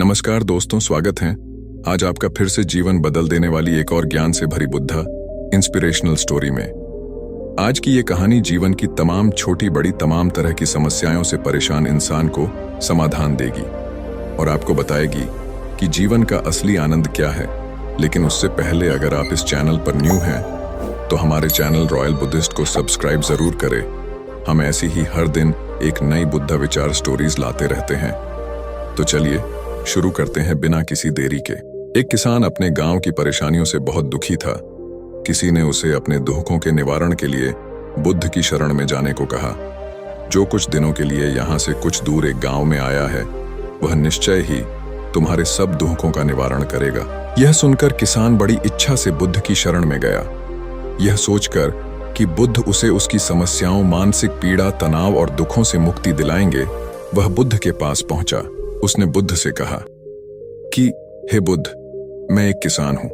नमस्कार दोस्तों, स्वागत है। आज आपका फिर से जीवन बदल देने वाली एक और ज्ञान से भरी बुद्धा इंस्पिरेशनल स्टोरी में। आज की ये कहानी जीवन की तमाम छोटी बड़ी तमाम तरह की समस्याओं से परेशान इंसान को समाधान देगी और आपको बताएगी कि जीवन का असली आनंद क्या है। लेकिन उससे पहले अगर आप इस चैनल पर न्यू हैं तो हमारे चैनल रॉयल बुद्धिस्ट को सब्सक्राइब जरूर करें। हम ऐसी ही हर दिन एक नई बुद्धा विचार स्टोरीज लाते रहते हैं। तो चलिए शुरू करते हैं बिना किसी देरी के। एक किसान अपने गांव की परेशानियों से बहुत दुखी था। किसी ने उसे अपने दुखों के निवारण के लिए बुद्ध की शरण में जाने को कहा, जो कुछ दिनों के लिए यहाँ से कुछ दूर एक गांव में आया है वह निश्चय ही तुम्हारे सब दुखों का निवारण करेगा। यह सुनकर किसान बड़ी इच्छा से बुद्ध की शरण में गया, यह सोचकर कि बुद्ध उसे उसकी समस्याओं, मानसिक पीड़ा, तनाव और दुखों से मुक्ति दिलाएंगे। वह बुद्ध के पास पहुंचा। उसने बुद्ध से कहा कि हे बुद्ध, मैं एक किसान हूं,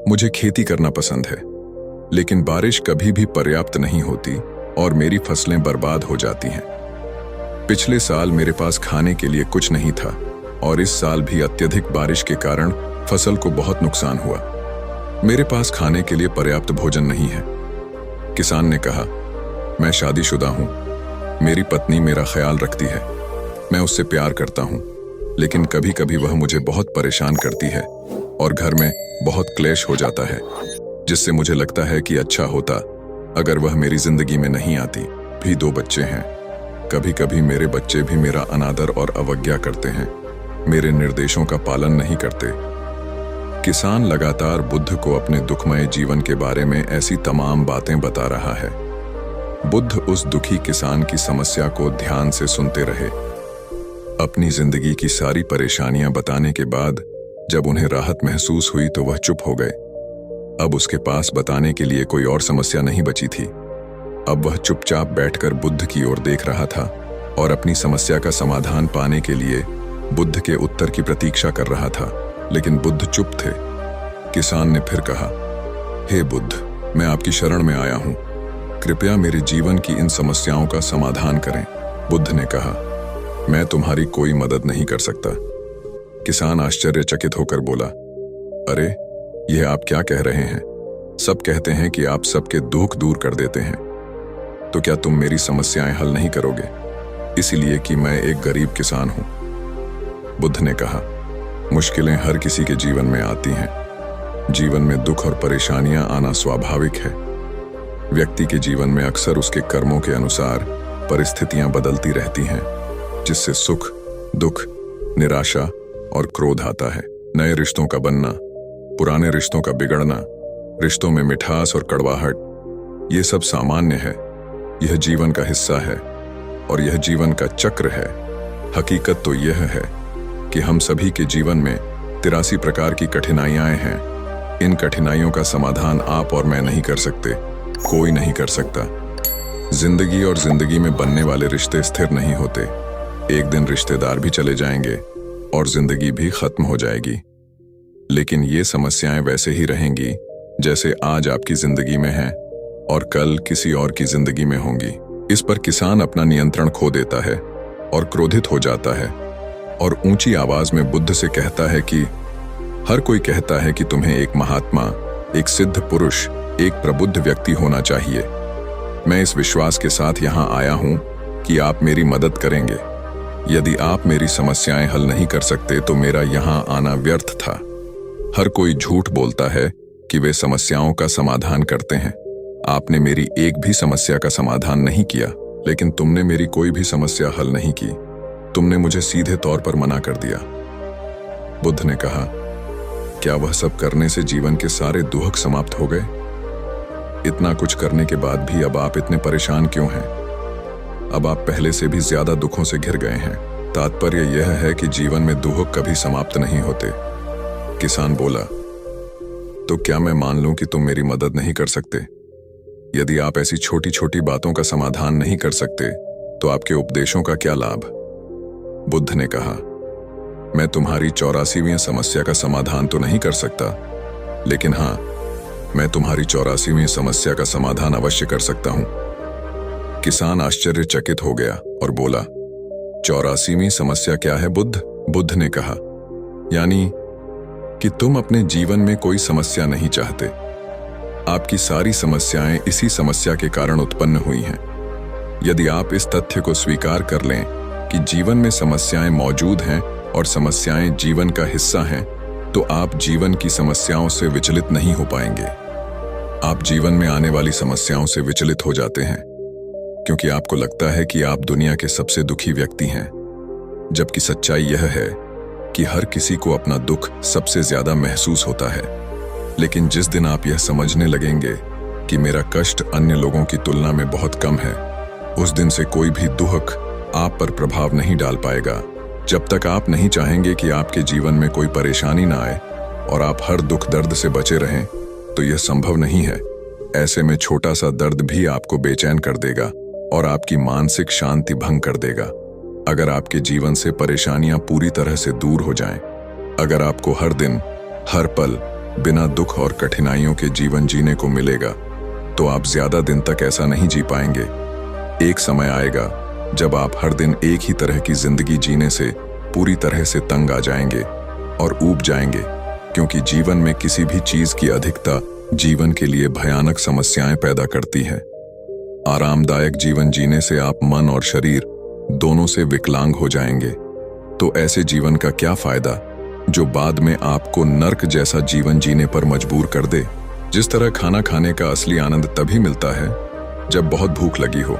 मुझे खेती करना पसंद है, लेकिन बारिश कभी भी पर्याप्त नहीं होती और मेरी फसलें बर्बाद हो जाती हैं। पिछले साल मेरे पास खाने के लिए कुछ नहीं था और इस साल भी अत्यधिक बारिश के कारण फसल को बहुत नुकसान हुआ। मेरे पास खाने के लिए पर्याप्त भोजन नहीं है। किसान ने कहा, मैं शादीशुदा हूं, मेरी पत्नी मेरा ख्याल रखती है, मैं उससे प्यार करता हूं, लेकिन कभी कभी वह मुझे बहुत परेशान करती है और घर में बहुत क्लेश हो जाता है, जिससे मुझे लगता है कि अच्छा होता अगर वह मेरी जिंदगी में नहीं आती। भी 2 बच्चे हैं। कभी कभी मेरे बच्चे भी मेरा अनादर और अवज्ञा करते हैं, मेरे निर्देशों का पालन नहीं करते। किसान लगातार बुद्ध को अपने दुखमय जीवन के बारे में ऐसी तमाम बातें बता रहा है। बुद्ध उस दुखी किसान की समस्या को ध्यान से सुनते रहे। अपनी जिंदगी की सारी परेशानियां बताने के बाद जब उन्हें राहत महसूस हुई तो वह चुप हो गए। अब उसके पास बताने के लिए कोई और समस्या नहीं बची थी। अब वह चुपचाप बैठकर बुद्ध की ओर देख रहा था और अपनी समस्या का समाधान पाने के लिए बुद्ध के उत्तर की प्रतीक्षा कर रहा था। लेकिन बुद्ध चुप थे। किसान ने फिर कहा, हे बुद्ध, मैं आपकी शरण में आया हूं, कृपया मेरे जीवन की इन समस्याओं का समाधान करें। बुद्ध ने कहा, मैं तुम्हारी कोई मदद नहीं कर सकता। किसान आश्चर्यचकित होकर बोला, अरे यह आप क्या कह रहे हैं? सब कहते हैं कि आप सबके दुख दूर कर देते हैं, तो क्या तुम मेरी समस्याएं हल नहीं करोगे? इसीलिए कि मैं एक गरीब किसान हूं। बुद्ध ने कहा, मुश्किलें हर किसी के जीवन में आती हैं। जीवन में दुख और परेशानियां आना स्वाभाविक है। व्यक्ति के जीवन में अक्सर उसके कर्मों के अनुसार परिस्थितियां बदलती रहती हैं, जिससे सुख, दुख, निराशा और क्रोध आता है। नए रिश्तों का बनना, पुराने रिश्तों का बिगड़ना, रिश्तों में मिठास और कड़वाहट, ये सब सामान्य है। यह जीवन का हिस्सा है और यह जीवन का चक्र है। हकीकत तो यह है कि हम सभी के जीवन में 83 प्रकार की कठिनाइयां हैं। इन कठिनाइयों का समाधान आप और मैं नहीं कर सकते, कोई नहीं कर सकता। जिंदगी और जिंदगी में बनने वाले रिश्ते स्थिर नहीं होते। एक दिन रिश्तेदार भी चले जाएंगे और जिंदगी भी खत्म हो जाएगी। लेकिन ये समस्याएं वैसे ही रहेंगी जैसे आज आपकी जिंदगी में हैं और कल किसी और की जिंदगी में होंगी। इस पर किसान अपना नियंत्रण खो देता है और क्रोधित हो जाता है और ऊंची आवाज में बुद्ध से कहता है कि हर कोई कहता है कि तुम्हें एक महात्मा, एक सिद्ध पुरुष, एक प्रबुद्ध व्यक्ति होना चाहिए। मैं इस विश्वास के साथ यहाँ आया हूँ कि आप मेरी मदद करेंगे। यदि आप मेरी समस्याएं हल नहीं कर सकते तो मेरा यहाँ आना व्यर्थ था। हर कोई झूठ बोलता है कि वे समस्याओं का समाधान करते हैं। आपने मेरी एक भी समस्या का समाधान नहीं किया, लेकिन तुमने मेरी कोई भी समस्या हल नहीं की। तुमने मुझे सीधे तौर पर मना कर दिया। बुद्ध ने कहा, क्या वह सब करने से जीवन के सारे दुख समाप्त हो गए? इतना कुछ करने के बाद भी अब आप इतने परेशान क्यों हैं? अब आप पहले से भी ज्यादा दुखों से घिर गए हैं। तात्पर्य यह है कि जीवन में दुख कभी समाप्त नहीं होते। किसान बोला, तो क्या मैं मान लूं कि तुम मेरी मदद नहीं कर सकते? यदि आप ऐसी छोटी छोटी बातों का समाधान नहीं कर सकते तो आपके उपदेशों का क्या लाभ? बुद्ध ने कहा, मैं तुम्हारी 84वीं समस्या का समाधान तो नहीं कर सकता, लेकिन हाँ, मैं तुम्हारी 84वीं समस्या का समाधान अवश्य कर सकता हूं। किसान आश्चर्यचकित हो गया और बोला, 84वीं समस्या क्या है बुद्ध? बुद्ध ने कहा, यानी कि तुम अपने जीवन में कोई समस्या नहीं चाहते। आपकी सारी समस्याएं इसी समस्या के कारण उत्पन्न हुई हैं। यदि आप इस तथ्य को स्वीकार कर लें कि जीवन में समस्याएं मौजूद हैं और समस्याएं जीवन का हिस्सा हैं, तो आप जीवन की समस्याओं से विचलित नहीं हो पाएंगे। आप जीवन में आने वाली समस्याओं से विचलित हो जाते हैं क्योंकि आपको लगता है कि आप दुनिया के सबसे दुखी व्यक्ति हैं, जबकि सच्चाई यह है कि हर किसी को अपना दुख सबसे ज्यादा महसूस होता है। लेकिन जिस दिन आप यह समझने लगेंगे कि मेरा कष्ट अन्य लोगों की तुलना में बहुत कम है, उस दिन से कोई भी दुख आप पर प्रभाव नहीं डाल पाएगा। जब तक आप नहीं चाहेंगे कि आपके जीवन में कोई परेशानी ना आए और आप हर दुख दर्द से बचे रहें, तो यह संभव नहीं है। ऐसे में छोटा सा दर्द भी आपको बेचैन कर देगा और आपकी मानसिक शांति भंग कर देगा। अगर आपके जीवन से परेशानियां पूरी तरह से दूर हो जाएं, अगर आपको हर दिन, हर पल बिना दुख और कठिनाइयों के जीवन जीने को मिलेगा, तो आप ज्यादा दिन तक ऐसा नहीं जी पाएंगे। एक समय आएगा जब आप हर दिन एक ही तरह की जिंदगी जीने से पूरी तरह से तंग आ जाएंगे और ऊब जाएंगे, क्योंकि जीवन में किसी भी चीज की अधिकता जीवन के लिए भयानक समस्याएं पैदा करती है। आरामदायक जीवन जीने से आप मन और शरीर दोनों से विकलांग हो जाएंगे। तो ऐसे जीवन का क्या फायदा जो बाद में आपको नर्क जैसा जीवन जीने पर मजबूर कर दे। जिस तरह खाना खाने का असली आनंद तभी मिलता है जब बहुत भूख लगी हो,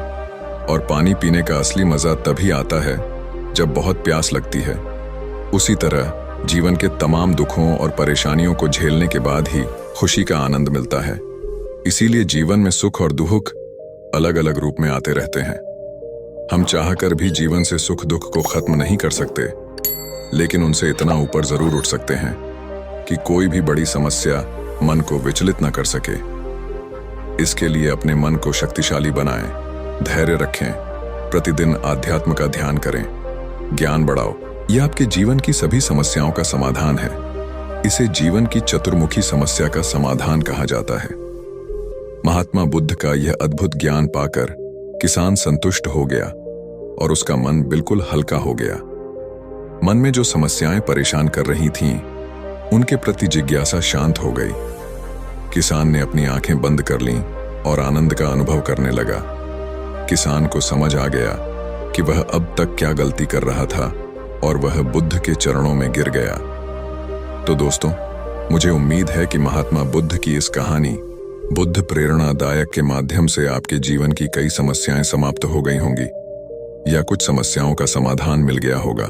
और पानी पीने का असली मजा तभी आता है जब बहुत प्यास लगती है, उसी तरह जीवन के तमाम दुखों और परेशानियों को झेलने के बाद ही खुशी का आनंद मिलता है। इसीलिए जीवन में सुख और दुख अलग अलग रूप में आते रहते हैं। हम चाहकर भी जीवन से सुख दुख को खत्म नहीं कर सकते, लेकिन उनसे इतना ऊपर जरूर उठ सकते हैं कि कोई भी बड़ी समस्या मन को विचलित न कर सके। इसके लिए अपने मन को शक्तिशाली बनाएं, धैर्य रखें, प्रतिदिन आध्यात्म का ध्यान करें, ज्ञान बढ़ाओ। यह आपके जीवन की सभी समस्याओं का समाधान है। इसे जीवन की चतुर्मुखी समस्या का समाधान कहा जाता है। महात्मा बुद्ध का यह अद्भुत ज्ञान पाकर किसान संतुष्ट हो गया और उसका मन बिल्कुल हल्का हो गया। मन में जो समस्याएं परेशान कर रही थीं, उनके प्रति जिज्ञासा शांत हो गई। किसान ने अपनी आंखें बंद कर लीं और आनंद का अनुभव करने लगा। किसान को समझ आ गया कि वह अब तक क्या गलती कर रहा था और वह बुद्ध के चरणों में गिर गया। तो दोस्तों, मुझे उम्मीद है कि महात्मा बुद्ध की इस कहानी बुद्ध प्रेरणादायक के माध्यम से आपके जीवन की कई समस्याएं समाप्त हो गई होंगी या कुछ समस्याओं का समाधान मिल गया होगा।